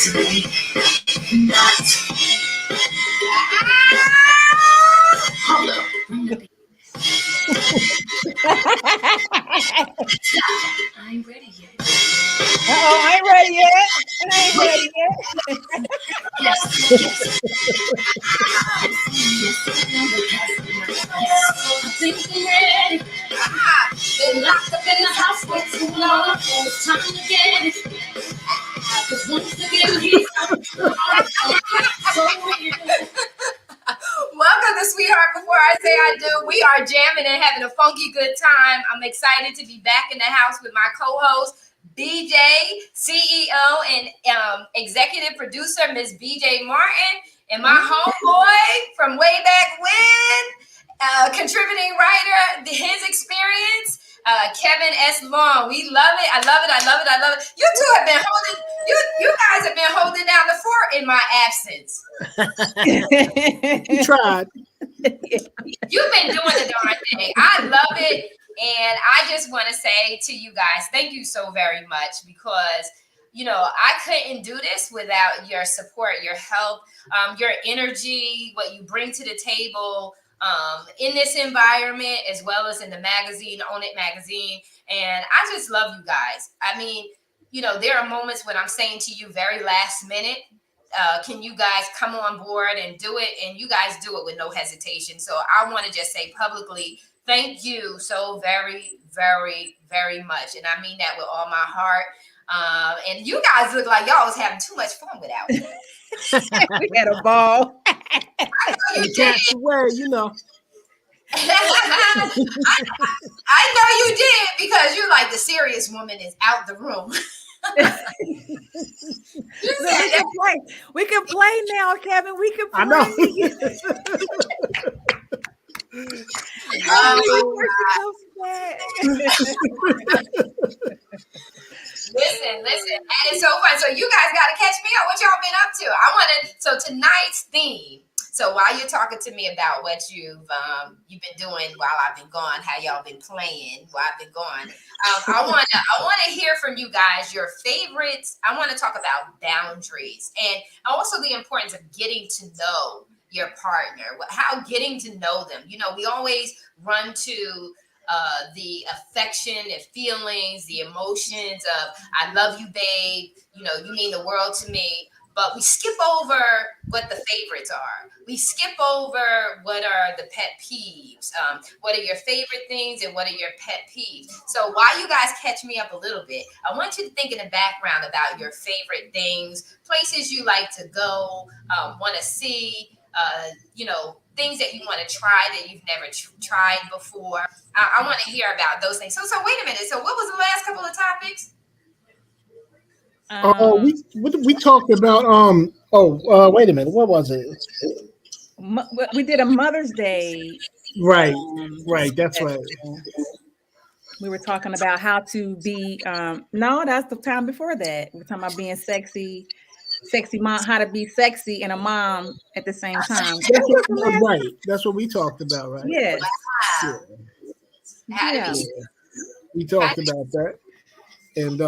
Hold up. I ain't ready yet. Uh-oh, I ain't ready yet. I ain't ready yet. Yes, yes. I think I'm ready. Been locked up in the house for too long. It's time to get it. Cause once again, he's so weird. Welcome to Sweetheart Before I Say I Do. We are jamming and having a funky good time. I'm excited to be back in the house with my co-host, BJ, CEO and executive producer, Miss BJ Martin, and my homeboy from way back when, contributing writer, his experience, Kevin S. Long. We love it. I love it. I love it. I love it. You two have been holding, you guys have been holding down the fort in my absence. You tried. You've been doing the darn thing. I love it. And I just want to say to you guys, thank you so very much because, you know, I couldn't do this without your support, your help, your energy, what you bring to the table in this environment, as well as in the magazine, Own It magazine. And I just love you guys. I mean, you know, there are moments when I'm saying to you very last minute, can you guys come on board and do it? And you guys do it with no hesitation. So I want to just say publicly, thank you so very, very, very much. And I mean that with all my heart. And you guys look like y'all was having too much fun without me. We had a ball. You can't swear, you know. I know you did because you're like the serious woman is out the room. We can play now, Kevin. We can play. I know. Listen, that is so fun. So you guys got to catch me up. What y'all been up to? So tonight's theme. So while you're talking to me about what you've been doing while I've been gone, how y'all been playing while I've been gone, I want to hear from you guys your favorites. I want to talk about boundaries and also the importance of getting to know your partner. How getting to know them. You know, we always run to the affection and feelings, the emotions of "I love you, babe." You know, you mean the world to me. But we skip over what the favorites are. We skip over what are the pet peeves. What are your favorite things and what are your pet peeves? So while you guys catch me up a little bit, I want you to think in the background about your favorite things, places you like to go, want to see, you know, things that you want to try that you've never tried before. I want to hear about those things. So wait a minute. So what was the last couple of topics? We talked about wait a minute, what was it? We did a Mother's Day. Right, that's right. We were talking about how to be no, that's the time before that. We're talking about being sexy mom, how to be sexy and a mom at the same time. That's what we talked about, right? Yes. Wow. Yeah. We talked about that. And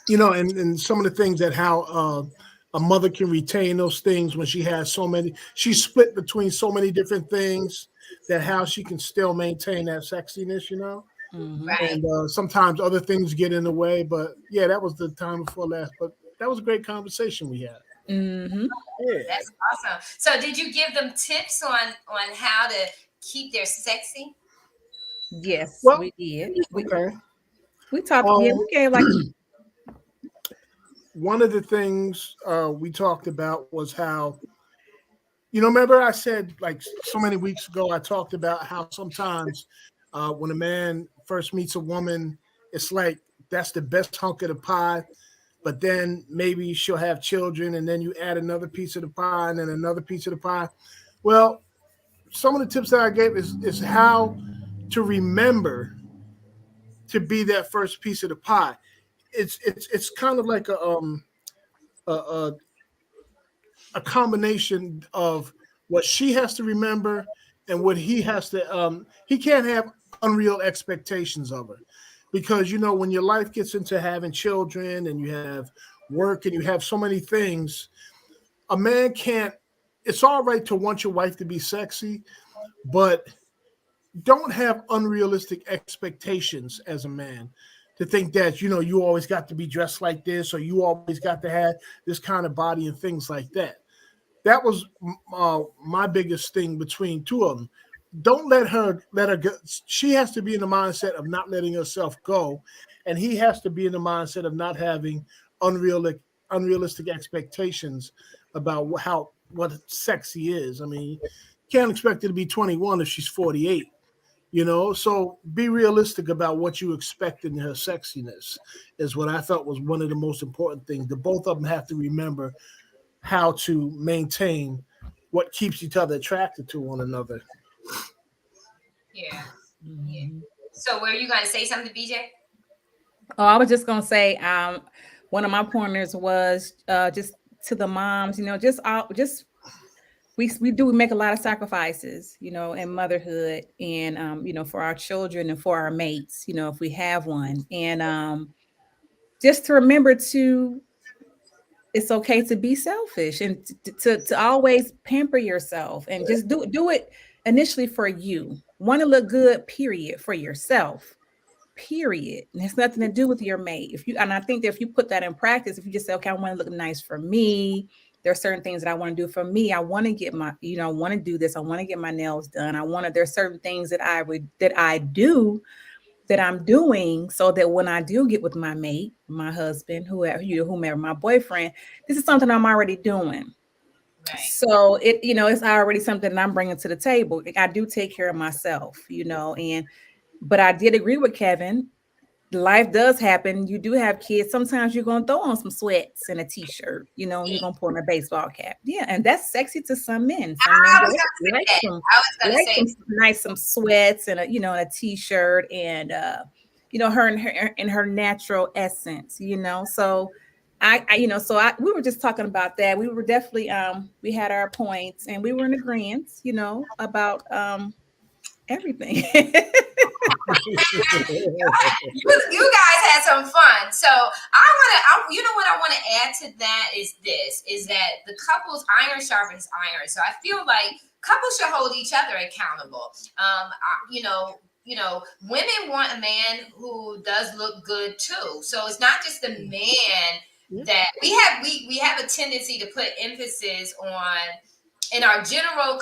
you know, and some of the things that how a mother can retain those things when she has so many, she's split between so many different things, that how she can still maintain that sexiness, you know. Mm-hmm. Right. And sometimes other things get in the way, but yeah, that was the time before last. But that was a great conversation we had. Mm-hmm. Yeah. That's awesome. So did you give them tips on how to keep their sexy? Yes, Well, we did. Okay. We talked. We gave like one of the things we talked about was how, you know, remember I said like so many weeks ago, I talked about how sometimes when a man first meets a woman, it's like that's the best hunk of the pie, but then maybe she'll have children and then you add another piece of the pie and then another piece of the pie. Well, some of the tips that I gave is how to remember to be that first piece of the pie. It's kind of like a combination of what she has to remember and what he has to he can't have unreal expectations of her, because you know when your life gets into having children and you have work and you have so many things, a man can't. It's all right to want your wife to be sexy, but don't have unrealistic expectations as a man to think that you always got to be dressed like this or you always got to have this kind of body and things like that. That was my biggest thing between two of them. Don't let her go. She has to be in the mindset of not letting herself go, and he has to be in the mindset of not having unrealistic expectations about how what sexy is. I mean, you can't expect her to be 21 if she's 48. So be realistic about what you expect in her sexiness is what I thought was one of the most important things. The both of them have to remember how to maintain what keeps each other attracted to one another. Yeah. Yeah. Mhm. So were you gonna say something, BJ? Oh, I was just gonna say, one of my pointers was just to the moms, just we make a lot of sacrifices, in motherhood, and for our children and for our mates, if we have one, and just to remember to it's okay to be selfish and to always pamper yourself and just do it initially for you. Want to look good, period, for yourself. Period. And it's nothing to do with your mate. And I think that if you put that in practice, if you just say, okay, I want to look nice for me, there are certain things that I want to do for me. I want to get I want to do this. I want to get my nails done. There's certain things that I do that I'm doing so that when I do get with my mate, my husband, whomever, my boyfriend, this is something I'm already doing. Right. So it's already something that I'm bringing to the table. I do take care of myself, but I did agree with Kevin. Life does happen. You do have kids. Sometimes you're gonna throw on some sweats and a t-shirt. You're gonna put on a baseball cap. Yeah, and that's sexy to some men. Some men I was gonna say like that. some I was gonna like say some nice some sweats and and a t-shirt and her in her natural essence. So we were just talking about that. We were definitely we had our points and we were in agreement. About everything. you guys had some fun. So what I want to add to that is that the couples iron sharpens iron. So I feel like couples should hold each other accountable. Women want a man who does look good too. So it's not just the man that we have a tendency to put emphasis on in our general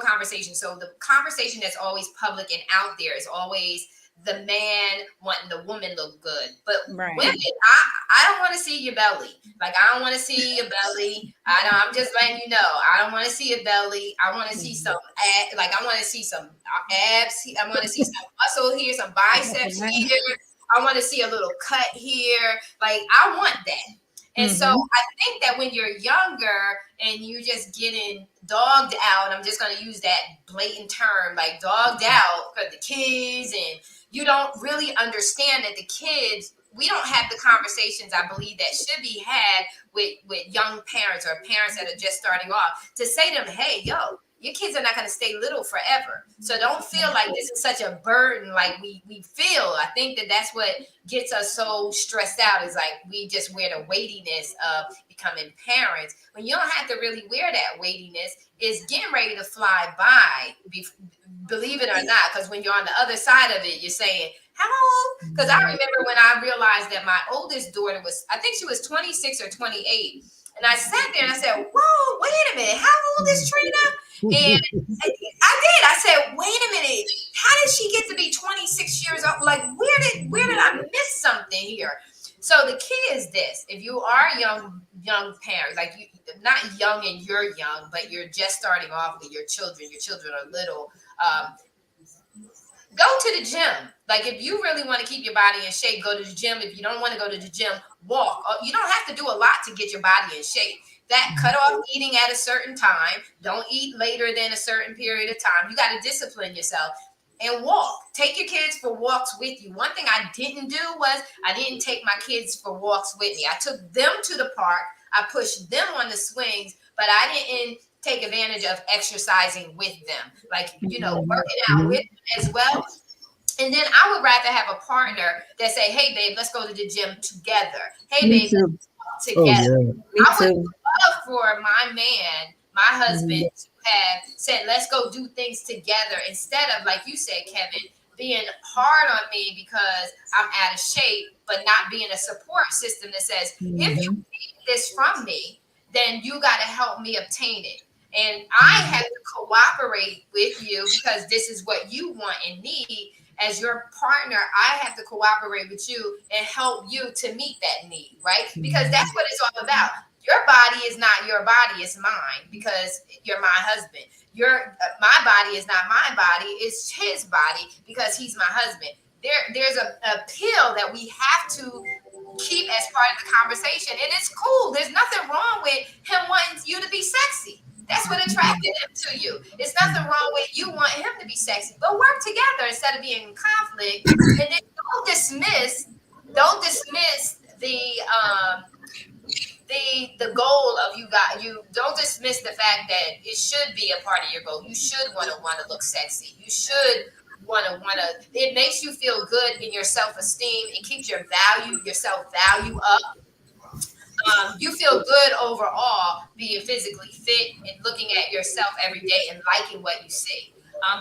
conversation. So the conversation that's always public and out there is always the man wanting the woman look good. But Right. women, I don't want to see your belly. Like I don't want to see your belly. I'm just letting you know. I don't want to see your belly. I want to see some I want to see some abs. I want to see some muscle here, some biceps here. I want to see a little cut here. Like I want that. And so I think that when you're younger and you just getting dogged out, I'm just going to use that blatant term, like dogged out for the kids, and you don't really understand that the kids, we don't have the conversations I believe that should be had with young parents or parents that are just starting off to say to them, hey, yo, your kids are not going to stay little forever. So don't feel like this is such a burden like we feel. I think that that's what gets us so stressed out is like we just wear the weightiness of becoming parents. When you don't have to really wear that weightiness, it's getting ready to fly by, believe it or not, because when you're on the other side of it, you're saying, how old? Because I remember when I realized that my oldest daughter was, I think she was 26 or 28. And I sat there and I said, whoa, wait a minute. How old is Trina? And I did. I said, wait a minute. How did she get to be 26 years old? Like, where did I miss something here? So the key is this: if you are young parents, like you, not young and you're young, but you're just starting off with your children are little. Go to the gym. Like if you really want to keep your body in shape, go to the gym. If you don't want to go to the gym, walk. You don't have to do a lot to get your body in shape. That cut off eating at a certain time. Don't eat later than a certain period of time. You got to discipline yourself and walk. Take your kids for walks with you. One thing I didn't do was I didn't take my kids for walks with me. I took them to the park. I pushed them on the swings, but I didn't take advantage of exercising with them. Like, working out with them as well. And then I would rather have a partner that say, hey, babe, let's go to the gym together. Hey, babe, let's Oh together. yeah. Me I would too. love for my man, my husband, to have said, let's go do things together instead of, like you said, Kevin, being hard on me because I'm out of shape, but not being a support system that says, if you Mhm. need this from me, then you got to help me obtain it. And I have to cooperate with you because this is what you want and need. As your partner, I have to cooperate with you and help you to meet that need, right? Because that's what it's all about. Your body is not your body, it's mine because you're my husband. My body is not my body, it's his body because he's my husband. There's a pill that we have to keep as part of the conversation. And it's cool. There's nothing wrong with him wanting you to be sexy. That's what attracted him to you. It's nothing wrong with you want him to be sexy. But work together instead of being in conflict. And then don't dismiss the goal of you don't dismiss the fact that it should be a part of your goal. You should want to look sexy. You should want to it makes you feel good in your self-esteem. It keeps your self-value up. You feel good overall being physically fit and looking at yourself every day and liking what you see.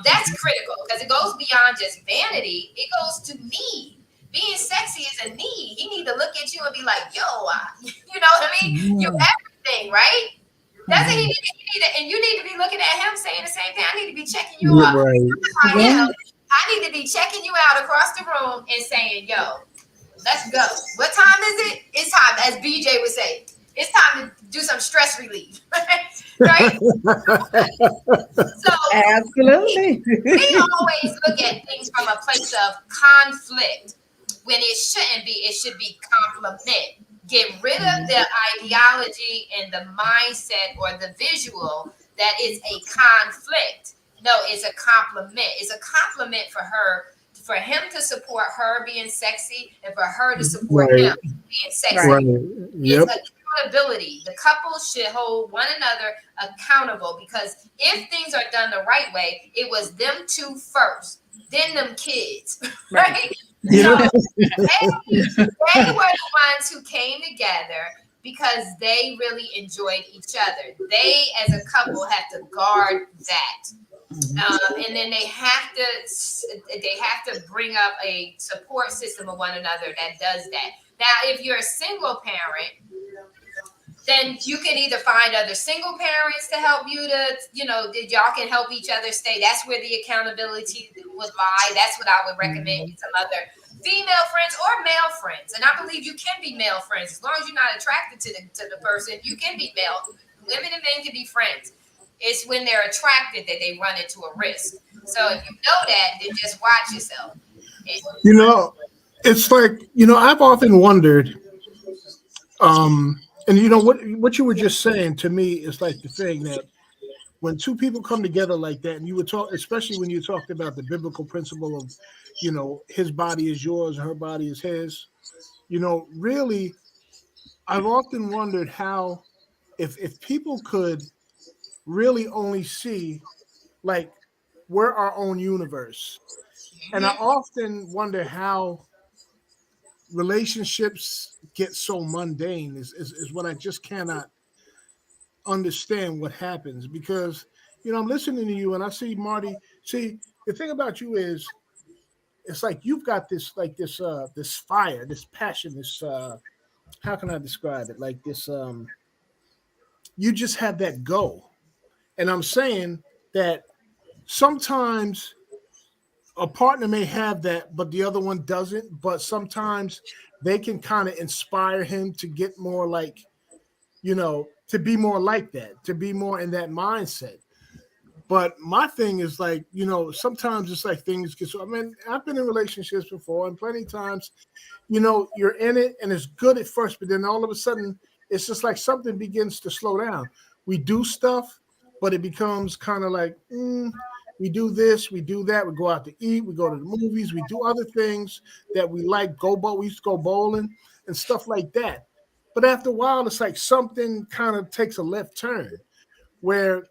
That's critical because it goes beyond just vanity. It goes to need. Being sexy is a need. He need to look at you and be like, "Yo, you know what I mean? You're everything, right?" Doesn't and you need to be looking at him saying the same thing. I need to be checking you Yeah, out. right. I am. I need to be checking you out across the room and saying, "Yo, let's go. What time is it? It's time," as BJ would say. It's time to do some stress relief, right? So Absolutely. we always look at things from a place of conflict when it shouldn't be. It should be complement. Get rid of the ideology and the mindset or the visual that is a conflict. No, it's a compliment. It's a compliment for him to support her being sexy, and for her to support him Right. being sexy. Right. Right. It's Yep. accountability. The couple should hold one another accountable because if things are done the right way, it was them two first, then them kids, Right. right? You So know. they were the ones who came together because they really enjoyed each other. They, as a couple, have to guard that. And then they have to bring up a support system of one another that does that. Now, if you're a single parent, then you can either find other single parents to help you y'all can help each other stay. That's where the accountability would lie. That's what I would recommend. Some other female friends or male friends. And I believe you can be male friends. As long as you're not attracted to the person, you can be male. Women and men can be friends. It's when they're attracted that they run into a risk. So if you know that, then just watch yourself. You know, it's like, I've often wondered, and what you were just saying to me is like the thing that when two people come together like that, and you would talk, especially when you talked about the biblical principle of, his body is yours and her body is his. Really, I've often wondered how, if people could really only see, like, we're our own universe, and I often wonder how relationships get so mundane is what I just cannot understand what happens because I'm listening to you and I see Marty. See, the thing about you is it's like you've got this fire, this passion, this how can I describe it? Like this you just have that go. And I'm saying that sometimes a partner may have that, but the other one doesn't. But sometimes they can kind of inspire him to get more like, to be more like that, to be more in that mindset. But my thing is like, sometimes it's like things get so. I mean, I've been in relationships before, and plenty of times, you're in it and it's good at first, but then all of a sudden, it's just like something begins to slow down. We do stuff, but it becomes kind of like, we do this, we do that, we go out to eat, we go to the movies, we do other things that we like. We used to go bowling and stuff like that. But after a while, it's like something kind of takes a left turn where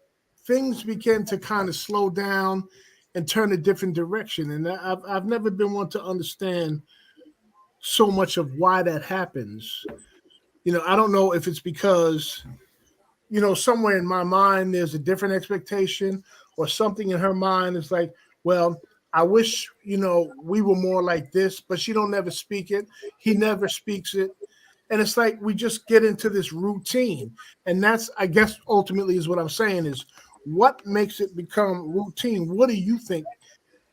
things begin to kind of slow down and turn a different direction. And I've never been one to understand so much of why that happens. I don't know if it's because, somewhere in my mind there's a different expectation, or something in her mind is like, well, I wish, we were more like this, but she don't never speak it. He never speaks it. And it's like we just get into this routine. And that's, I guess, ultimately is what I'm saying is, what makes it become routine? What do you think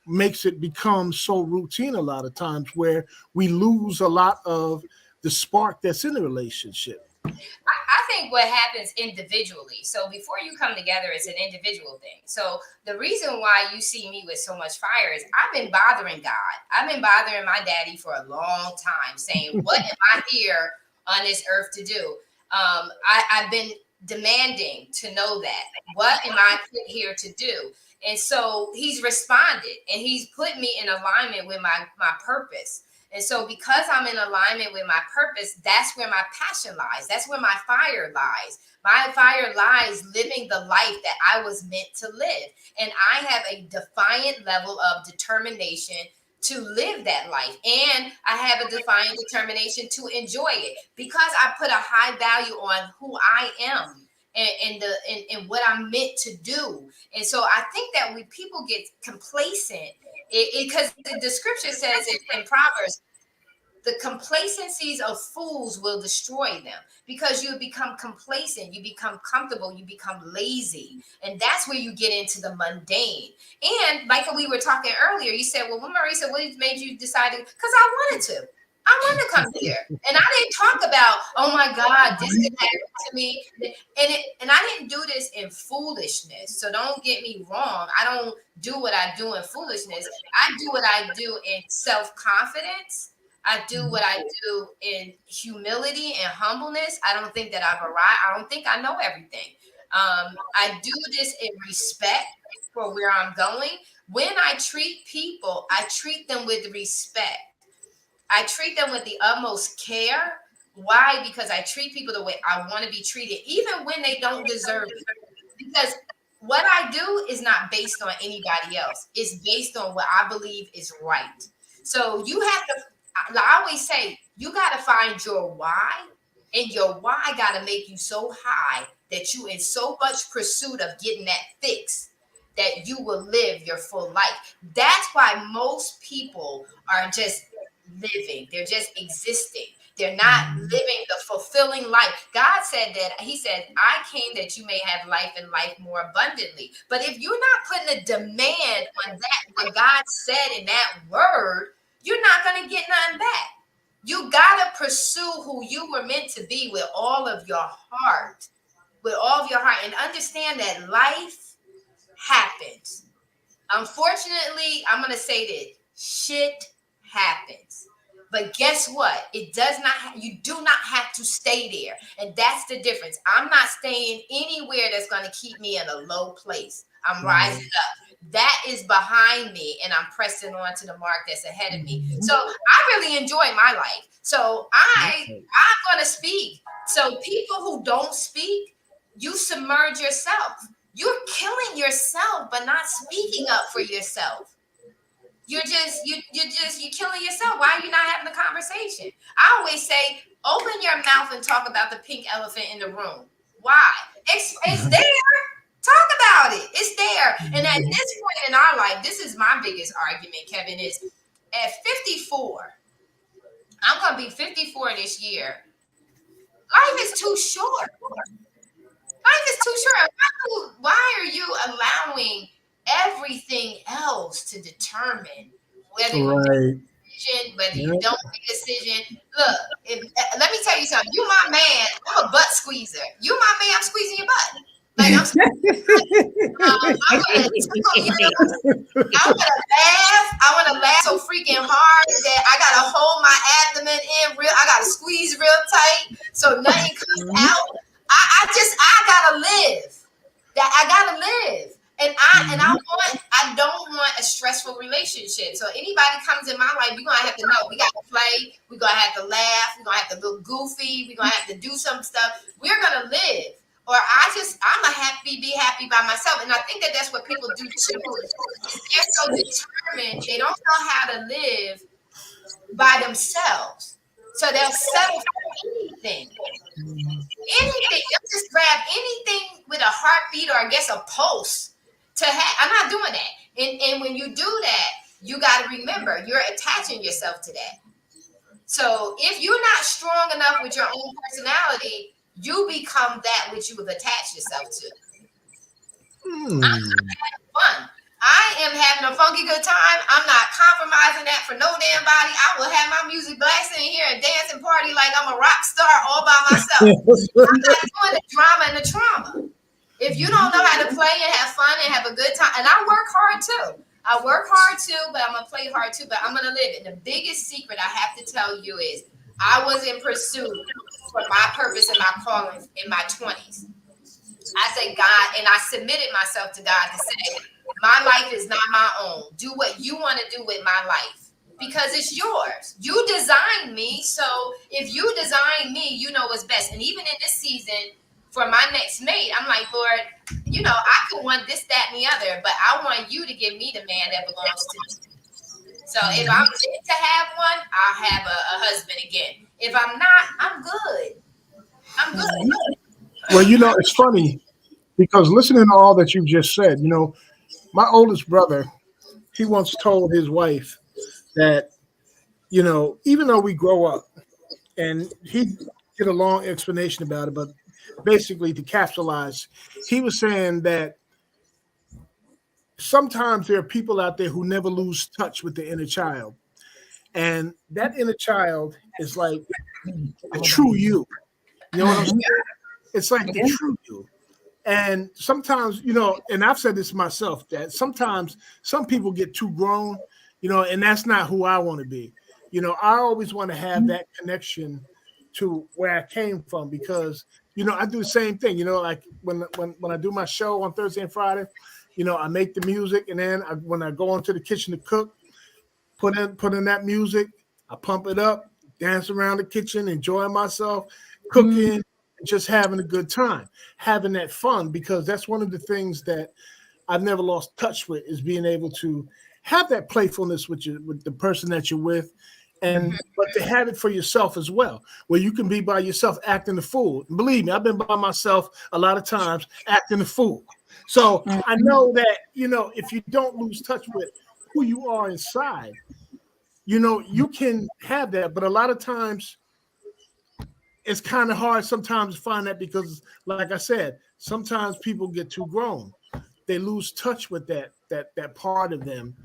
makes it become so routine a lot of times, where we lose a lot of the spark that's in the relationship? I think what happens individually. So before you come together, it's an individual thing. So the reason why you see me with so much fire is I've been bothering God. I've been bothering my daddy for a long time, saying, "What am I here on this earth to do?" I've been demanding to know that. What am I put here to do? And so he's responded, and he's put me in alignment with my purpose. And so, because I'm in alignment with my purpose, that's where my passion lies. That's where my fire lies. My fire lies living the life that I was meant to live. And I have a defiant level of determination to live that life. And I have a defiant determination to enjoy it, because I put a high value on who I am. And what I'm meant to do. And so I think that when people get complacent, because the scripture says in Proverbs, the complacencies of fools will destroy them, because you become complacent, you become comfortable, you become lazy. And that's where you get into the mundane. And like we were talking earlier, you said, well, when Marie said, what made you decide to? Because I wanted to. I wanted to come here. And I didn't talk about, oh my God, this could happen to me. And I didn't do this in foolishness. So don't get me wrong. I don't do what I do in foolishness. I do what I do in self-confidence. I do what I do in humility and humbleness. I don't think that I've arrived. I don't think I know everything. I do this in respect for where I'm going. When I treat people, I treat them with respect. I treat them with the utmost care. Why? Because I treat people the way I want to be treated, even when they don't deserve it. Because what I do is not based on anybody else. It's based on what I believe is right. So you have to, I always say, you got to find your why, and your why got to make you so high that you in so much pursuit of getting that fix that you will live your full life. That's why most people are just living. They're just existing. They're not living the fulfilling life. God said that, he said, I came that you may have life and life more abundantly. But if you're not putting a demand on that, what God said in that word, you're not going to get nothing back. You got to pursue who you were meant to be with all of your heart, and understand that life happens. Unfortunately, I'm going to say that shit happens. But guess what? It does not, you do not have to stay there. And that's the difference. I'm not staying anywhere that's going to keep me in a low place. I'm rising up. That is behind me, and I'm pressing on to the mark that's ahead of me. So I really enjoy my life. So I'm going to speak. So people who don't speak, you submerge yourself. You're killing yourself, but not speaking up for yourself. You're killing yourself. Why are you not having a conversation? I always say, open your mouth and talk about the pink elephant in the room. Why? It's there. Talk about it. It's there. And at this point in our life, this is my biggest argument, Kevin, is at 54, I'm going to be 54 this year. Life is too short. Life is too short. Why are you allowing everything else to determine whether you make a decision, whether you don't make a decision? Look, let me tell you something. You my man. I'm a butt squeezer. You my man. I'm squeezing your butt. Like I'm gonna tickle you. I want to laugh so freaking hard that I gotta hold my abdomen in real. I gotta squeeze real tight so nothing comes out. I gotta live. That I gotta live. And I don't want a stressful relationship. So anybody comes in my life, you're gonna have to know we gotta play, we're gonna have to laugh, we're gonna have to look goofy, we're gonna have to do some stuff. We're gonna live. Or I'm be happy by myself. And I think that that's what people do too. They're so determined, they don't know how to live by themselves. So they'll settle for anything. Anything. They'll just grab anything with a heartbeat or I guess a pulse to have. I'm not doing that. And when you do that, you got to remember you're attaching yourself to that. So if you're not strong enough with your own personality, you become that which you have attached yourself to. I'm having fun. I am having a funky good time. I'm not compromising that for no damn body. I will have my music blasting in here and dance and party like I'm a rock star all by myself. I'm not doing the drama and the trauma. If you don't know how to play and have fun and have a good time, and I work hard too. I work hard too, but I'm gonna play hard too. But I'm gonna live it. The biggest secret I have to tell you is I was in pursuit for my purpose and my calling in my 20s. I said, God, and I submitted myself to God to say, my life is not my own. Do what you want to do with my life because it's yours. You designed me. So if you designed me, you know what's best. And even in this season, for my next mate, I'm like, Lord, you know, I could want this, that, and the other, but I want you to give me the man that belongs to me. So if I'm fit to have one, I'll have a husband again. If I'm not, I'm good. I'm good. Well, you know, it's funny because listening to all that you just said, you know, my oldest brother, he once told his wife that, you know, even though we grow up, and he did a long explanation about it, but basically to capsulize, he was saying that sometimes there are people out there who never lose touch with the inner child. And that inner child is like the true you. You know what I'm saying? It's like the true you. And sometimes, you know, and I've said this myself, that sometimes some people get too grown, you know, and that's not who I want to be. You know, I always want to have that connection to where I came from because, you know, I do the same thing. You know, like when I do my show on Thursday and Friday, you know, I make the music, and then when I go into the kitchen to cook, put in that music, I pump it up, dance around the kitchen, enjoying myself, cooking, just having a good time, having that fun, because that's one of the things that I've never lost touch with is being able to have that playfulness with the person that you're with, and but to have it for yourself as well, where you can be by yourself acting the fool. And believe me, I've been by myself a lot of times acting the fool. So I know that, you know, if you don't lose touch with who you are inside, you know, you can have that. But a lot of times it's kind of hard sometimes to find that because, like I said, sometimes people get too grown. They lose touch with that part of them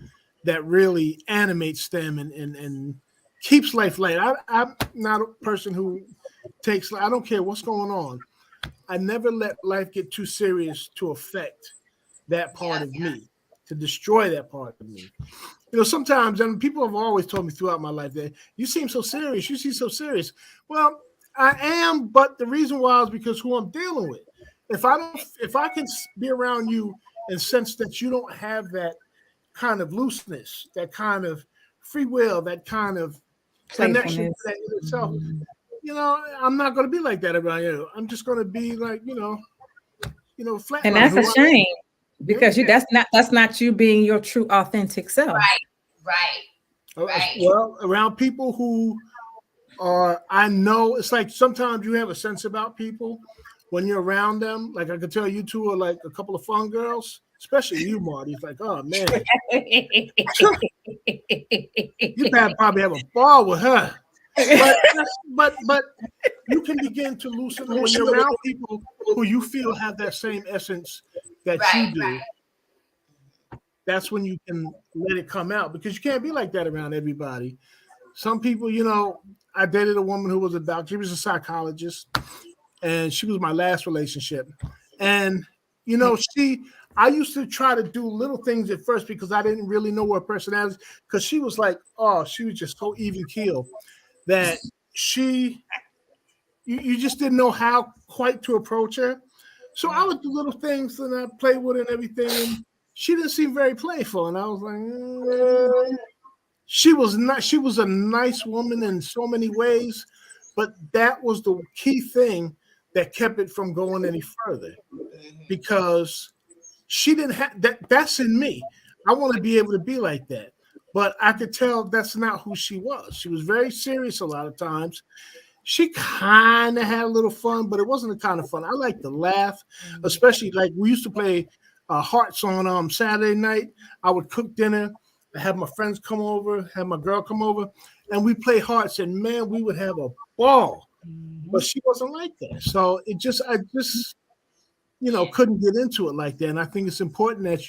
that really animates them and keeps life light. I'm not a person who takes, I don't care what's going on. I never let life get too serious to affect that part of me, to destroy that part of me. You know, sometimes, and people have always told me throughout my life that you seem so serious. You seem so serious. Well, I am, but the reason why is because who I'm dealing with. If I can be around you and sense that you don't have that kind of looseness, that kind of free will, that kind of connection to that in itself, you know, I'm not going to be like that around you. I'm just going to be like, you know, flat. And that's a shame because that's not you being your true authentic self. Right. Well, around people who are, I know it's like sometimes you have a sense about people when you're around them. Like I can tell you two are like a couple of fun girls, especially you, Marty. It's like, oh man, you probably have a ball with her. But you can begin to loosen when you're around people who you feel have that same essence that you do. Right. That's when you can let it come out, because you can't be like that around everybody. Some people, you know, I dated a woman who was a doctor. She was a psychologist, and she was my last relationship. And, you know, I used to try to do little things at first because I didn't really know her personality, because she was like, oh, she was just so even keel that you just didn't know how quite to approach her. So I would do little things and I play with her and everything. And she didn't seem very playful. And I was like, she was a nice woman in so many ways, but that was the key thing that kept it from going any further, because she didn't have that. That's in me. I want to be able to be like that. but I could tell that's not who she was. She was very serious a lot of times. She kind of had a little fun, but it wasn't the kind of fun I like to laugh, especially like we used to play hearts on Saturday night. I would cook dinner, have my friends come over, have my girl come over, and we play hearts, and man, we would have a ball. But she wasn't like that, so I just Yeah. couldn't get into it like that. And I think it's important that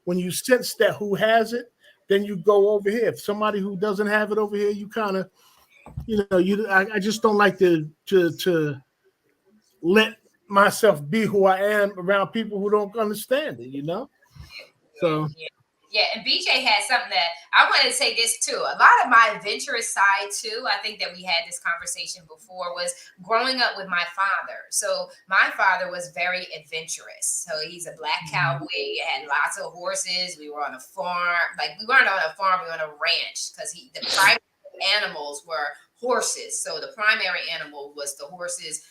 when you sense that who has it, then you go over here. If somebody who doesn't have it over here, you kind of I just don't like to let myself be who I am around people who don't understand it. Yeah, So yeah, yeah. And BJ had something that I want to say this too. A lot of my adventurous side too. I think that we had this conversation before was growing up with my father. So my father was very adventurous. So he's a black cowboy. He had lots of horses. We were on a farm. Like we weren't on a farm. We were on a ranch because the primary animals were horses. So the primary animal was the horses.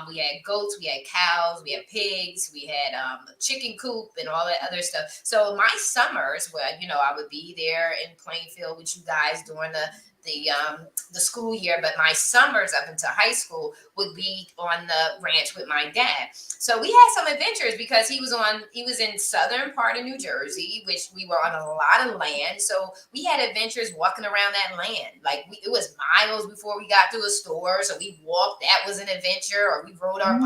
We had goats, we had cows, we had pigs, we had a chicken coop and all that other stuff. So my summers, where I would be there in Plainfield with you guys during the school year, but my summers up until high school would be on the ranch with my dad. So we had some adventures because he was in southern part of New Jersey, which we were on a lot of land. So we had adventures walking around that land. Like it was miles before we got to a store. So we walked, that was an adventure, or we rode our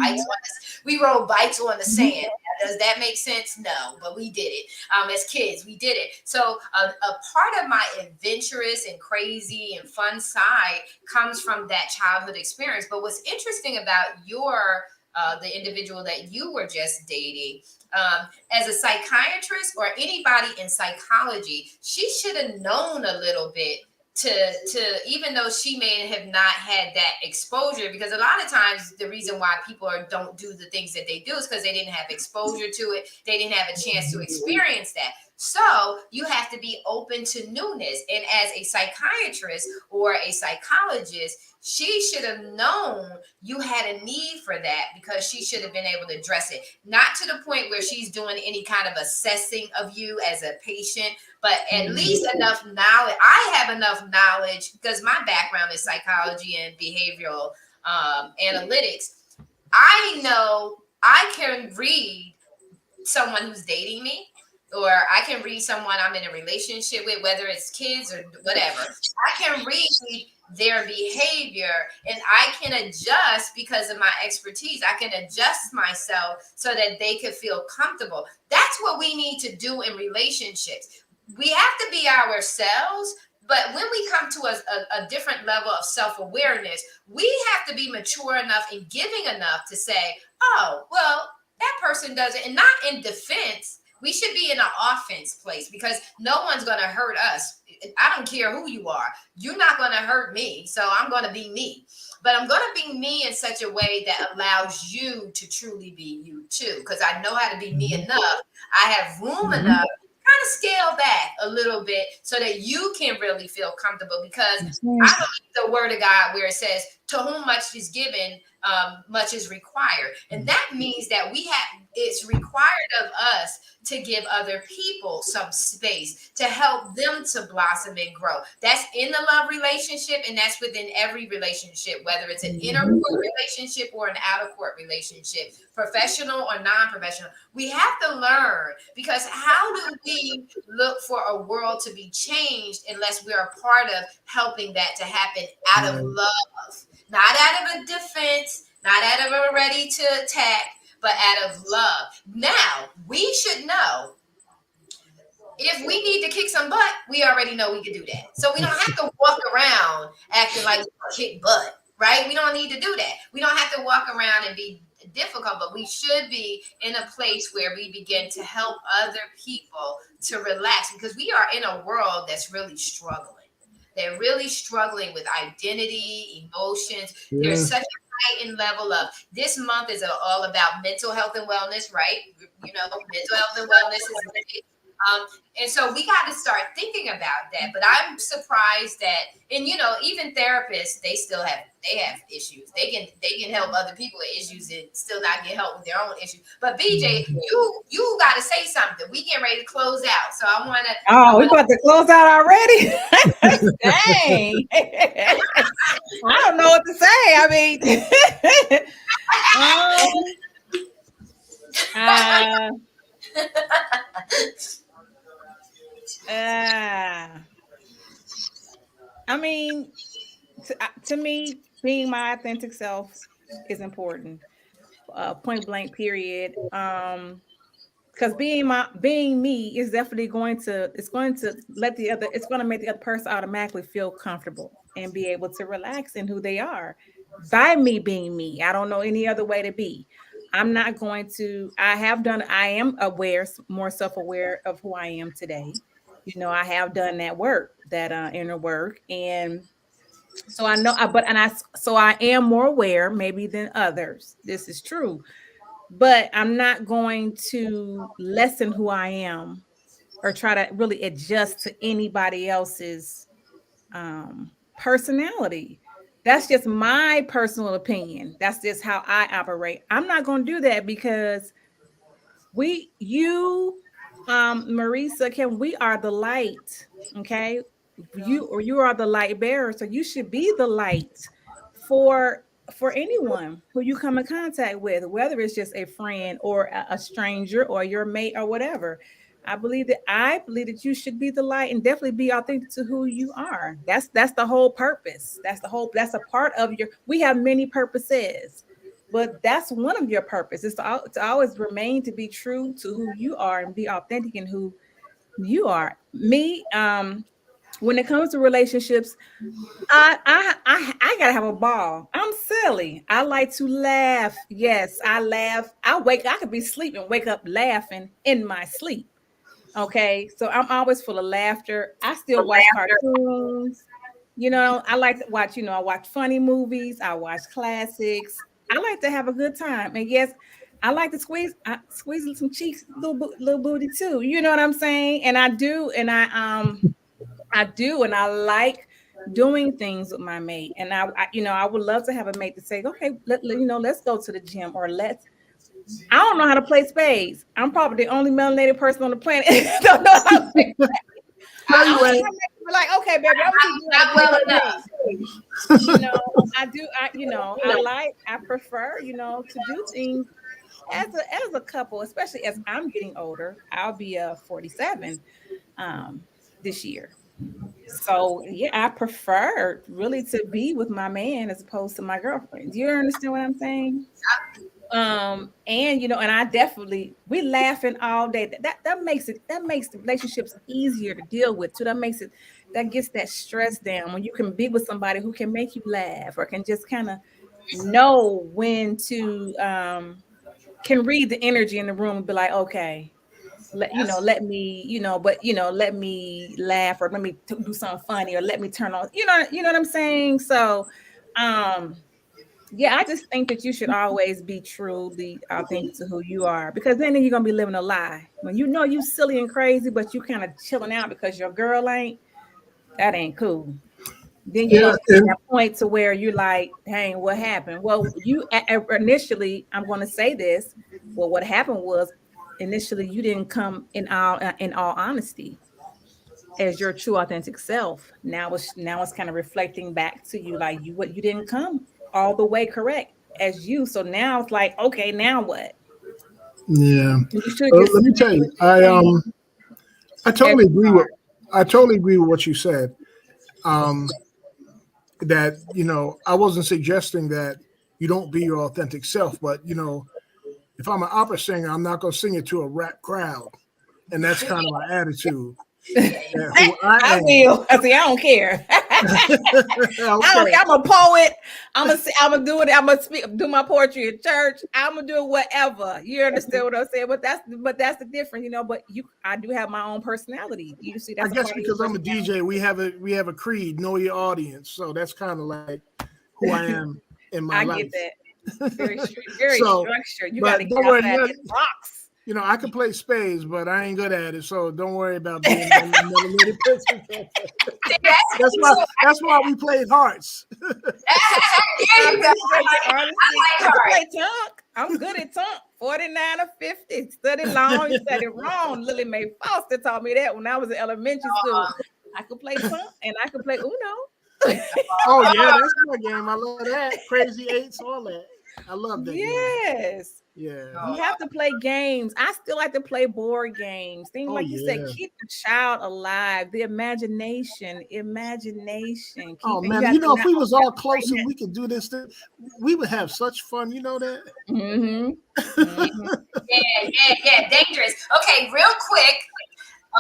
bikes on the sand. Does that make sense? No, but we did it. As kids, we did it. So a part of my adventurous and crazy and fun side comes from that childhood experience. But what's interesting about the individual that you were just dating, as a psychiatrist or anybody in psychology, she should have known a little bit to even though she may have not had that exposure, because a lot of times the reason why people don't do the things that they do is because they didn't have exposure to it. They didn't have a chance to experience that. So you have to be open to newness. And as a psychiatrist or a psychologist, she should have known you had a need for that, because she should have been able to address it. Not to the point where she's doing any kind of assessing of you as a patient, but at least enough knowledge. I have enough knowledge because my background is psychology and behavioral analytics. I know I can read someone who's dating me, or I can read someone I'm in a relationship with, whether it's kids or whatever. I can read their behavior and I can adjust because of my expertise. I can adjust myself so that they can feel comfortable. That's what we need to do in relationships. We have to be ourselves, but when we come to a different level of self-awareness, we have to be mature enough and giving enough to say, oh, well, that person does it. And not in defense. We should be in an offense place, because no one's going to hurt us. I don't care who you are. You're not going to hurt me. So I'm going to be me. But I'm going to be me in such a way that allows you to truly be you too. Because I know how to be me enough. I have room enough. Kind of scale back a little bit so that you can really feel comfortable, because I believe the word of God where it says, to whom much is given, much is required. And that means that it's required of us to give other people some space to help them to blossom and grow. That's in the love relationship, and that's within every relationship, whether it's an inner court relationship or an outer court relationship, professional or non-professional. We have to learn, because how do we look for a world to be changed unless we're a part of helping that to happen out of love, not out of a defense, not out of a ready to attack, but out of love. Now, we should know if we need to kick some butt, we already know we can do that. So we don't have to walk around acting like we kick butt, right? We don't need to do that. We don't have to walk around and be difficult, but we should be in a place where we begin to help other people to relax, because we are in a world that's really struggling. They're really struggling with identity, emotions. Yeah. There's such a heightened level of, this month is all about mental health and wellness, right? Mental health and wellness is And so we got to start thinking about that. But I'm surprised that, and even therapists, they have issues. They can help other people with issues and still not get help with their own issues. But BJ, you got to say something. We getting ready to close out, so I want to. Oh, we about to close out already? Dang! I don't know what to say. I mean, I mean, to me, being my authentic self is important. Point blank. Period. Because being me is definitely going to it's going to make the other person automatically feel comfortable and be able to relax in who they are by me being me. I don't know any other way to be. I'm not going to. I am aware, more self-aware of who I am today. I have done that work, that inner work, and so I know. So I am more aware, maybe than others. This is true, but I'm not going to lessen who I am or try to really adjust to anybody else's personality. That's just my personal opinion. That's just how I operate. I'm not going to do that because Marisa, we are the light. Okay. You are the light bearer. So you should be the light for anyone who you come in contact with, whether it's just a friend or a stranger or your mate or whatever. I believe that you should be the light and definitely be authentic to who you are. That's the whole purpose. That's a part of we have many purposes, but that's one of your purpose is to always remain to be true to who you are and be authentic in who you are. Me, when it comes to relationships, I gotta have a ball. I'm silly. I like to laugh. Yes, I laugh. I could be sleeping, wake up laughing in my sleep. Okay, so I'm always full of laughter. I still watch cartoons. I like to watch. I watch funny movies. I watch classics. I like to have a good time, and yes, I like to squeeze some cheeks, little booty too. You know what I'm saying? And I do, and I do, and I like doing things with my mate. And I would love to have a mate to say, okay, let's go to the gym, or I don't know how to play spades. I'm probably the only melanated person on the planet that don't know how to play spades. I'm like, okay, baby, I'm not well enough. I prefer, to do things as a couple, especially as I'm getting older. I'll be 47 this year. So yeah, I prefer really to be with my man as opposed to my girlfriend. Do you understand what I'm saying? And and I definitely we laughing all day. That makes the relationships easier to deal with too. That gets that stress down when you can be with somebody who can make you laugh or can just kind of know when to can read the energy in the room and be like, okay, let me let me laugh, or let me do something funny, or let me turn on, what I'm saying. So yeah, I just think that you should always be truly authentic to who you are, because then you're gonna be living a lie. When you silly and crazy, but you kind of chilling out because your girl that ain't cool. Then you're gonna get to that point to where you're like, dang, what happened? Well, you initially, I'm gonna say this. Well, what happened was initially you didn't come in all honesty as your true authentic self. Now it's kind of reflecting back to you, like you didn't come all the way correct as you. So now it's like, okay, now what? Yeah. Let me tell you, I totally agree with what you said. That I wasn't suggesting that you don't be your authentic self, but if I'm an opera singer, I'm not going to sing it to a rap crowd, and that's kind of my attitude. I will. I don't care. Okay. I'm a poet. I'm gonna do it. I'm gonna do my poetry at church. I'm gonna do whatever. You understand what I'm saying? But that's the difference, But I do have my own personality. You see, I guess because I'm a DJ, we have a creed. Know your audience. So that's kind of like who I am in my life. I get that. Very structured. You got to get outside that box. You know, I can play spades, but I ain't good at it. So don't worry about being an eliminated person. That's why we played hearts. There you go. I like hearts. Tonk. I'm good at tonk. 49 or 50. Study long, you study wrong. Lily Mae Foster taught me that when I was in elementary school. I could play tonk and I could play Uno. Oh yeah, that's my game. I love that. Crazy eights, all that. I love that. Yes. Game. Yeah. You have to play games. I still like to play board games. Things like you said, keep the child alive. The imagination. Oh man, you know, if we was all close and we could do this, we would have such fun. You know that? Mm-hmm. Yeah. Dangerous. Okay, real quick.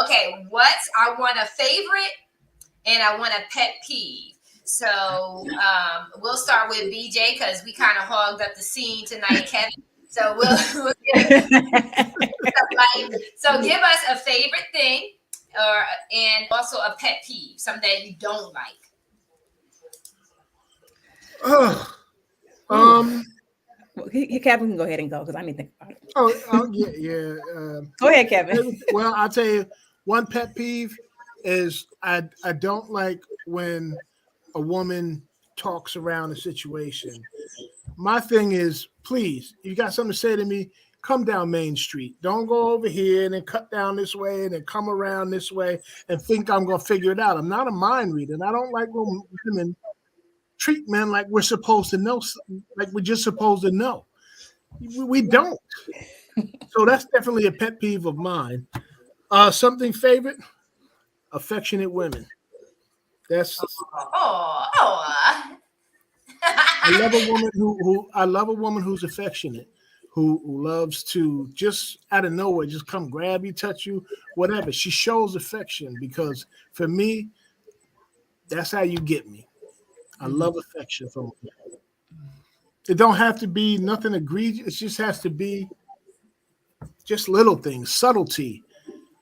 Okay, I want a favorite and I want a pet peeve. So we'll start with BJ because we kind of hogged up the scene tonight, Kevin. So we'll so give us a favorite thing and also a pet peeve, something that you don't like. Kevin can go ahead and go because I need to think about it. Yeah. Go ahead, Kevin. Well, I'll tell you, one pet peeve is I don't like when a woman talks around a situation. My thing is, please, you got something to say to me, come down Main Street. Don't go over here and then cut down this way and then come around this way and think I'm going to figure it out. I'm not a mind reader, and I don't like when women treat men like we're supposed to know, like we're just supposed to know. We don't. So that's definitely a pet peeve of mine. Something favorite, affectionate women. That's. I love a woman who's affectionate, who loves to just out of nowhere just come grab you, touch you, whatever. She shows affection because for me, that's how you get me. I love affection from her. It don't have to be nothing egregious. It just has to be just little things. Subtlety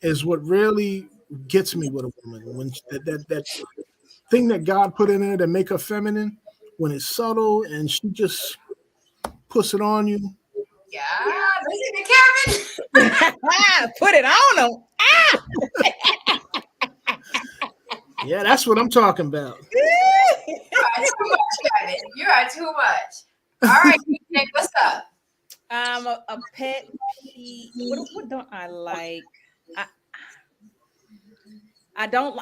is what really gets me with a woman. When that thing that God put in her to make her feminine, when it's subtle and she just puts it on you. Yeah, listen to Kevin. Put it on him. Yeah, that's what I'm talking about. You are too much, Kevin. You are too much. All right, what's up? A pet peeve. What don't I like? I don't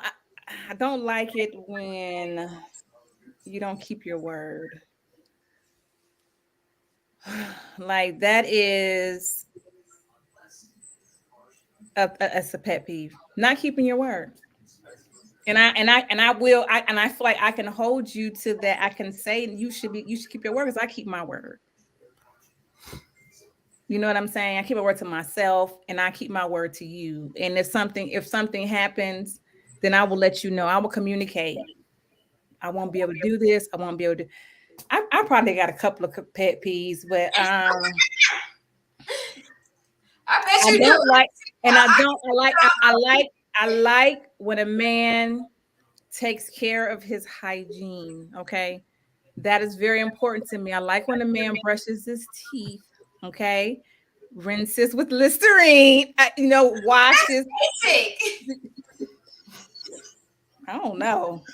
like it when you don't keep your word. Like that is a pet peeve. Not keeping your word. And I feel like I can hold you to that. I can say you should keep your word because I keep my word. You know what I'm saying? I keep my word to myself and I keep my word to you. And if something happens, then I will let you know. I will communicate. I won't be able to do this. I won't be able to. I probably got a couple of pet peeves, but I bet you do. I like when a man takes care of his hygiene. Okay, that is very important to me. I like when a man brushes his teeth. Okay, rinses with Listerine. Washes. I don't know.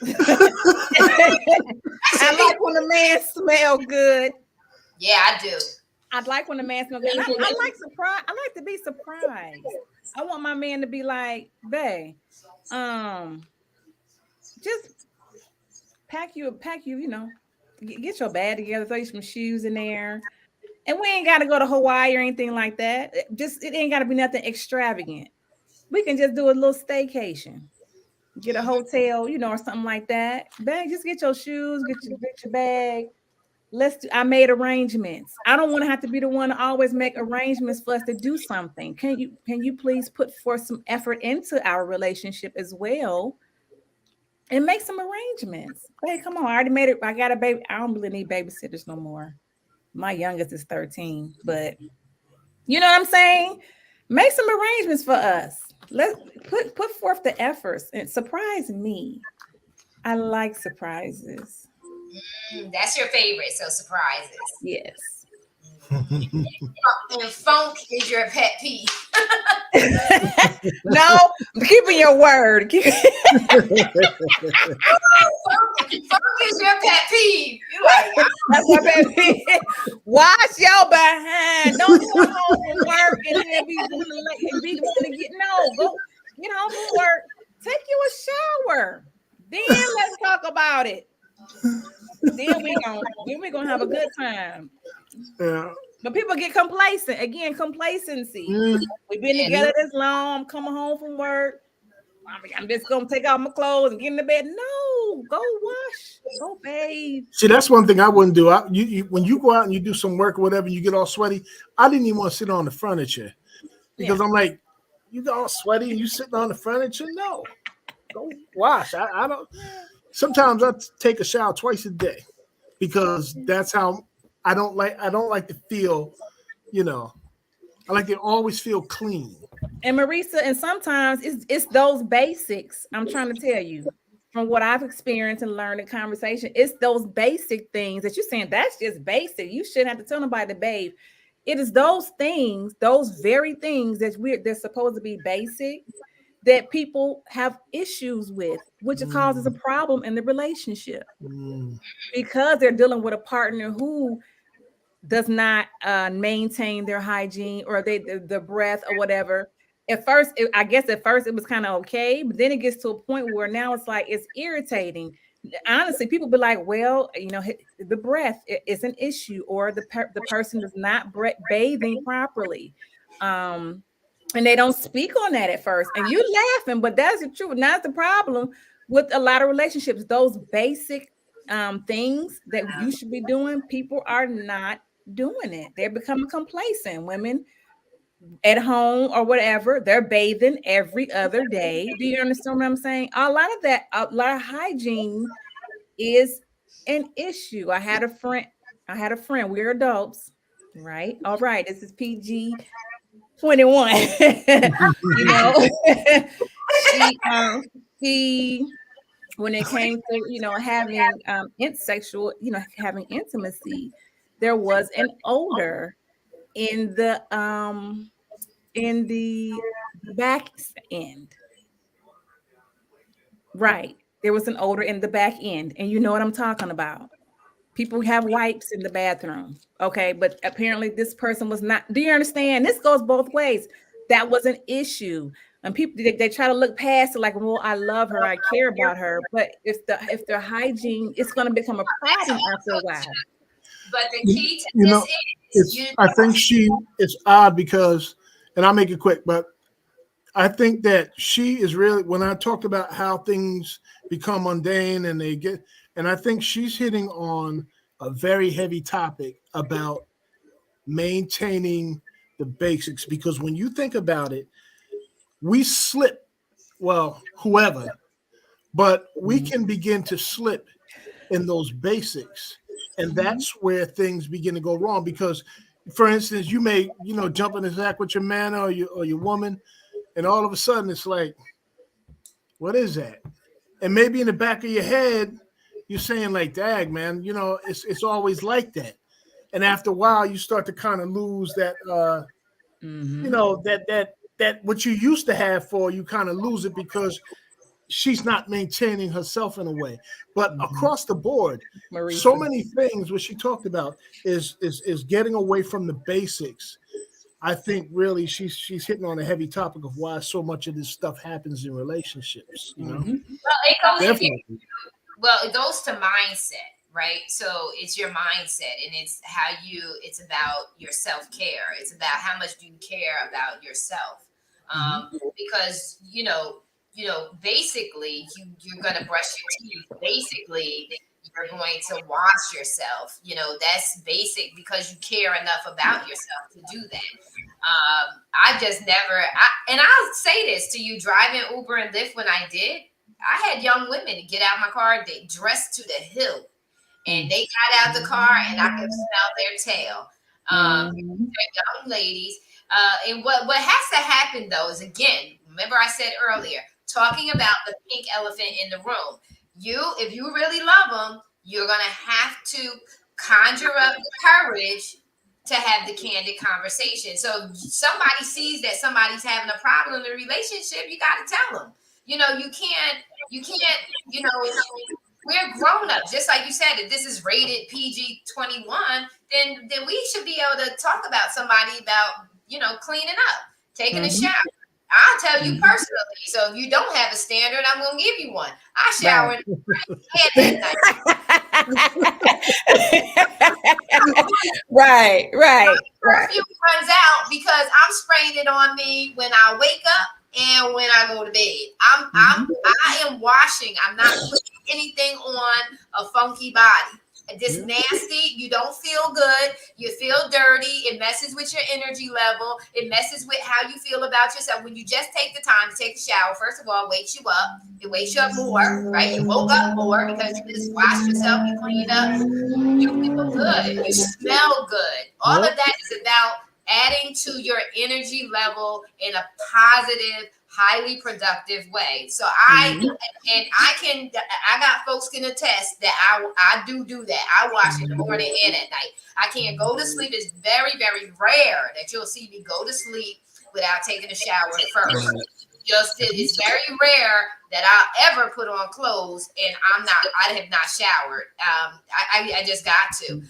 I like when a man smell good. Yeah, I do. I like when a man smells good. I like surprise. I like to be surprised. I want my man to be like, babe, just pack you, get your bag together, throw you some shoes in there. And we ain't got to go to Hawaii or anything like that. It ain't got to be nothing extravagant. We can just do a little staycation. Get a hotel, or something like that. Bag, just get your shoes, get your bag. I made arrangements. I don't want to have to be the one to always make arrangements for us to do something. Can you please put forth some effort into our relationship as well and make some arrangements? Hey, come on. I already made it. I got a baby. I don't really need babysitters no more. My youngest is 13, but you know what I'm saying? Make some arrangements for us. Let's put forth the efforts and surprise me. I like surprises. That's your favorite, so surprises. Yes. And funk is your pet peeve. No, keeping your word. Funk is your pet peeve. You like, That's my baby. Wash your behind. Don't come home from work and then be running late and be going to get go get home from work. Take you a shower. Then let's talk about it. Then we gonna have a good time. Yeah. But people get complacent. Again, complacency. Mm. We've been together this long. I'm coming home from work. I'm just gonna take off my clothes and get in the bed. No, go wash, go bathe. See, that's one thing I wouldn't do. When you go out and you do some work or whatever, you get all sweaty. I didn't even want to sit on the furniture because I'm like, you get all sweaty and you sitting on the furniture. No, go wash. I don't. Sometimes I take a shower twice a day because that's how I don't like to feel. I like to always feel clean. And Marisa, and sometimes it's those basics. I'm trying to tell you from what I've experienced and learned in conversation. It's those basic things that you're saying that's just basic. You shouldn't have to tell nobody to bathe. It is those things, those very things they're supposed to be basic that people have issues with, which causes a problem in the relationship because they're dealing with a partner who does not maintain their hygiene or the breath or whatever. At first it was kind of okay, but then it gets to a point where now it's like it's irritating. Honestly, people be like, well, the breath is an issue, or the person is not bathing properly, and they don't speak on that at first, and you laughing, but that's the truth. And that's the problem with a lot of relationships. Those basic things that you should be doing, people are not doing it. They're becoming complacent. Women at home or whatever, they're bathing every other day. Do you understand what I'm saying? A lot of hygiene is an issue. I had a friend, we're adults, right? All right, this is PG 21. She when it came to having having intimacy, there was an odor in the back end. Right. There was an odor in the back end. And you know what I'm talking about. People have wipes in the bathroom. Okay. But apparently this person was not. Do you understand? This goes both ways. That was an issue. And people they try to look past it like, well, I love her, I care about her. But if their hygiene, it's going to become a problem after a while. But the key to this is I think it's odd because, and I'll make it quick, but I think that she is really, when I talked about how things become mundane and I think she's hitting on a very heavy topic about maintaining the basics, because when you think about it, we slip, well, whoever, but we can begin to slip in those basics. And that's where things begin to go wrong. Because, for instance, you may, jump in the sack with your man or your woman, and all of a sudden it's like, what is that? And maybe in the back of your head, you're saying like, dag, man, it's always like that. And after a while, you start to kind of lose that, that what you used to have for you kind of lose it because she's not maintaining herself in a way. But across the board, Marisa, so many things what she talked about is getting away from the basics. I think really she's hitting on a heavy topic of why so much of this stuff happens in relationships. Well, it goes to mindset, right? So it's your mindset, and it's it's about your self-care. It's about how much do you care about yourself. Because basically you're going to brush your teeth. Basically, you're going to wash yourself. That's basic because you care enough about yourself to do that. I just never, and I'll say this to you, driving Uber and Lyft when I did, I had young women get out my car, they dressed to the hill, and they got out the car and I could smell their tail. They're young ladies. And what has to happen though is, again, remember I said earlier, talking about the pink elephant in the room. If you really love them, you're going to have to conjure up the courage to have the candid conversation. So if somebody sees that somebody's having a problem in the relationship, you got to tell them. You can't, you know, we're grown ups. Just like you said, if this is rated PG-21, then we should be able to talk about somebody about, cleaning up, taking a shower. I'll tell you personally. So if you don't have a standard, I'm going to give you one. I shower at night. Right. Perfume runs out because I'm spraying it on me when I wake up and when I go to bed. I am washing. I'm not putting anything on a funky body. This nasty, you don't feel good, you feel dirty, it messes with your energy level, it messes with how you feel about yourself. When you just take the time to take a shower, first of all, wakes you up, it wakes you up more, right? You woke up more because you just washed yourself, you cleaned up, you feel good, you smell good. All of that is about adding to your energy level in a positive, highly productive way. So I got folks can attest that I do that. I wash in the morning and at night. I can't go to sleep. It's very, very rare that you'll see me go to sleep without taking a shower first. It's very rare that I'll ever put on clothes and I have not showered. I just got to.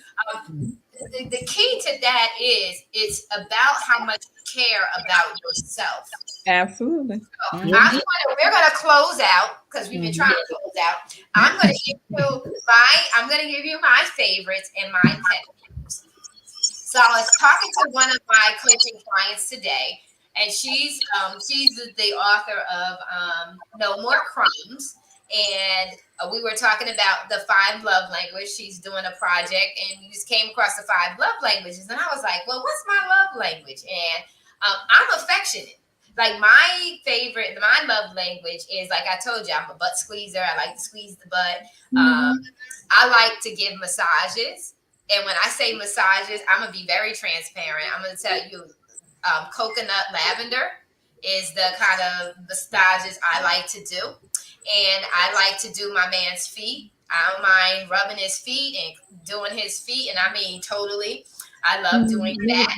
The key to that is it's about how much you care about yourself. Absolutely. So we're gonna close out because we've been trying to close out. I'm gonna give you my favorites and my pet peeves. So I was talking to one of my coaching clients today, and she's the author of No More Crumbs. And we were talking about the 5 love language. She's doing a project, and we just came across the 5 love languages. And I was like, well, what's my love language? And I'm affectionate. Like my love language is, like I told you, I'm a butt squeezer. I like to squeeze the butt. I like to give massages. And when I say massages, I'm going to be very transparent. I'm going to tell you coconut lavender is the kind of massages I like to do. And I like to do my man's feet. I don't mind rubbing his feet and doing his feet. And I mean, totally. I love doing that.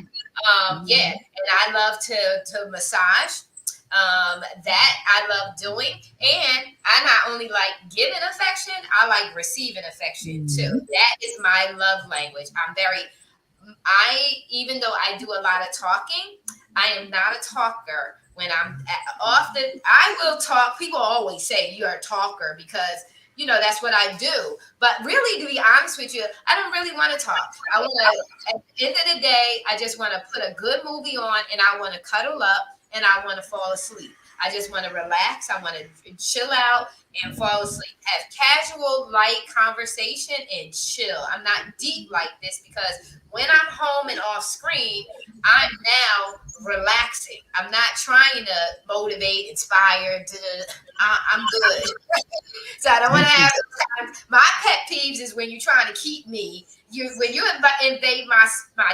And I love to massage. That I love doing. And I not only like giving affection, I like receiving affection too. That is my love language. Even though I do a lot of talking, I am not a talker. When I will talk. People always say you're a talker because, that's what I do. But really, to be honest with you, I don't really want to talk. At the end of the day, I just want to put a good movie on and I want to cuddle up and I want to fall asleep. I just want to relax. I want to chill out and fall asleep. Have casual, light conversation and chill. I'm not deep like this because when I'm home and off screen, I'm now relaxing. I'm not trying to motivate, inspire. I'm good. So I don't want to have my pet peeves is when you're trying to keep me. When you invade my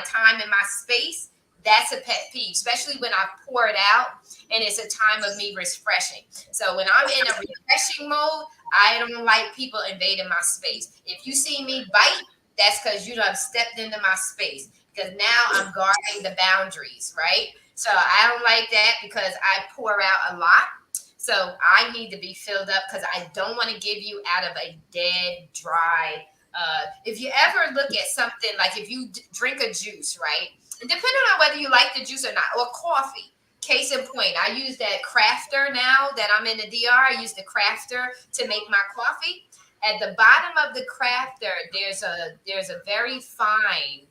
time and my space. That's a pet peeve, especially when I pour it out and it's a time of me refreshing. So when I'm in a refreshing mode, I don't like people invading my space. If you see me bite, that's because you done stepped into my space because now I'm guarding the boundaries, right? So I don't like that because I pour out a lot. So I need to be filled up because I don't want to give you out of a dead, dry. If you ever look at something like if you drink a juice, right? And depending on whether you like the juice or not, or coffee. Case in point, I use that crafter now that I'm in the DR. I use the crafter to make my coffee. At the bottom of the crafter, there's a very fine,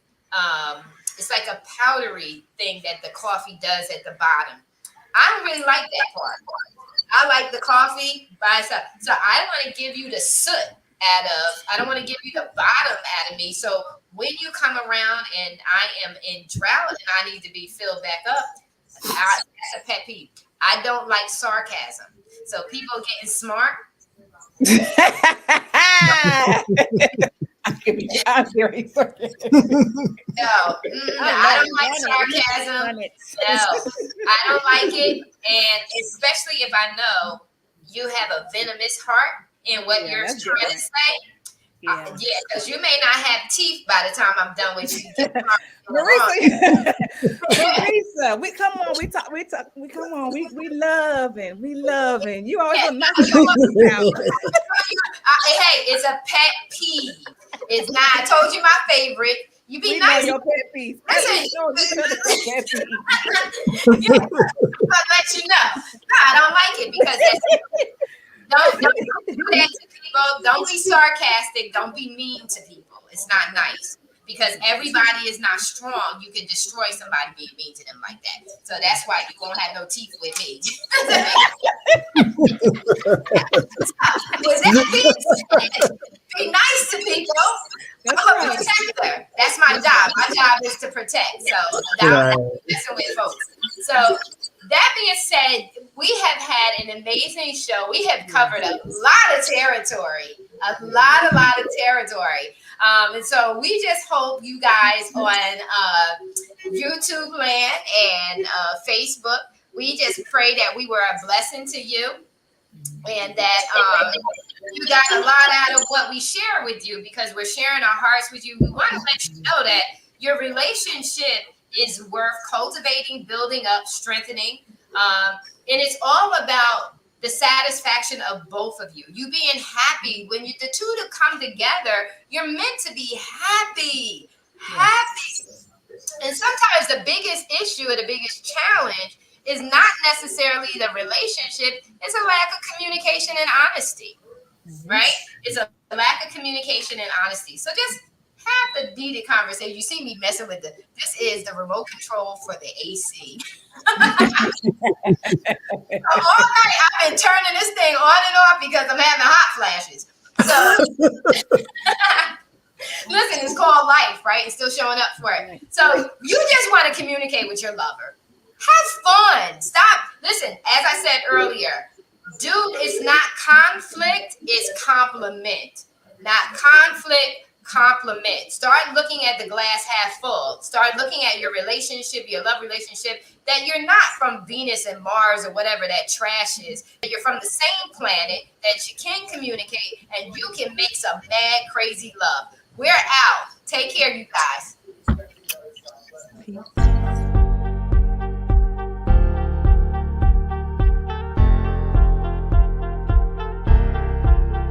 it's like a powdery thing that the coffee does at the bottom. I don't really like that part. I like the coffee by itself. So I want to give you the soot I don't want to give you the bottom out of me. So when you come around and I am in drought and I need to be filled back up, that's a pet peeve. I don't like sarcasm. So people getting smart. I'm very sorry. No, I don't like sarcasm. No, I don't like it. And especially if I know you have a venomous heart in what you're trying to say, Yeah. Yeah, because you may not have teeth by the time I'm done with you. Marisa, Marisa, we come on, we come on, we loving. You always want to knock something out. Hey, it's a pet peeve. It's not. I told you my favorite. You be We nice. know your pet peeve. Listen, Pet peeve. yeah, I'll let you know. No, I don't like it because don't do that to people. Don't be sarcastic. Don't be mean to people. It's not nice because everybody is not strong. You can destroy somebody being mean to them like that. So that's why you won't have no teeth with me. Be nice to people. That's I'm a right. protector. That's my job. My job is to protect. So I'm messing with folks. So that being said, we have had an amazing show. We have covered a lot of territory, a lot of territory. And so we just hope you guys on YouTube land and Facebook, we just pray that we were a blessing to you and that you got a lot out of what we share with you because we're sharing our hearts with you. We want to let you know that your relationship is worth cultivating, building up, strengthening. And it's all about the satisfaction of both of you. You being happy when the two to come together, you're meant to be happy. Happy. And sometimes the biggest issue or the biggest challenge is not necessarily the relationship, it's a lack of communication and honesty. Right? It's a lack of communication and honesty. So just have the needed conversation. You see me messing with this is the remote control for the AC. So all night I've been turning this thing on and off because I'm having hot flashes. So listen, it's called life, right? It's still showing up for it. So you just want to communicate with your lover. Have fun. Stop. Listen, as I said earlier, dude, it's not conflict, it's compliment. Not conflict, compliment. Start looking at the glass half full. Start looking at your relationship, your love relationship, that you're not from Venus and Mars or whatever that trash is. You're from the same planet, that you can communicate, and you can make some mad, crazy love. We're out. Take care, you guys. Peace.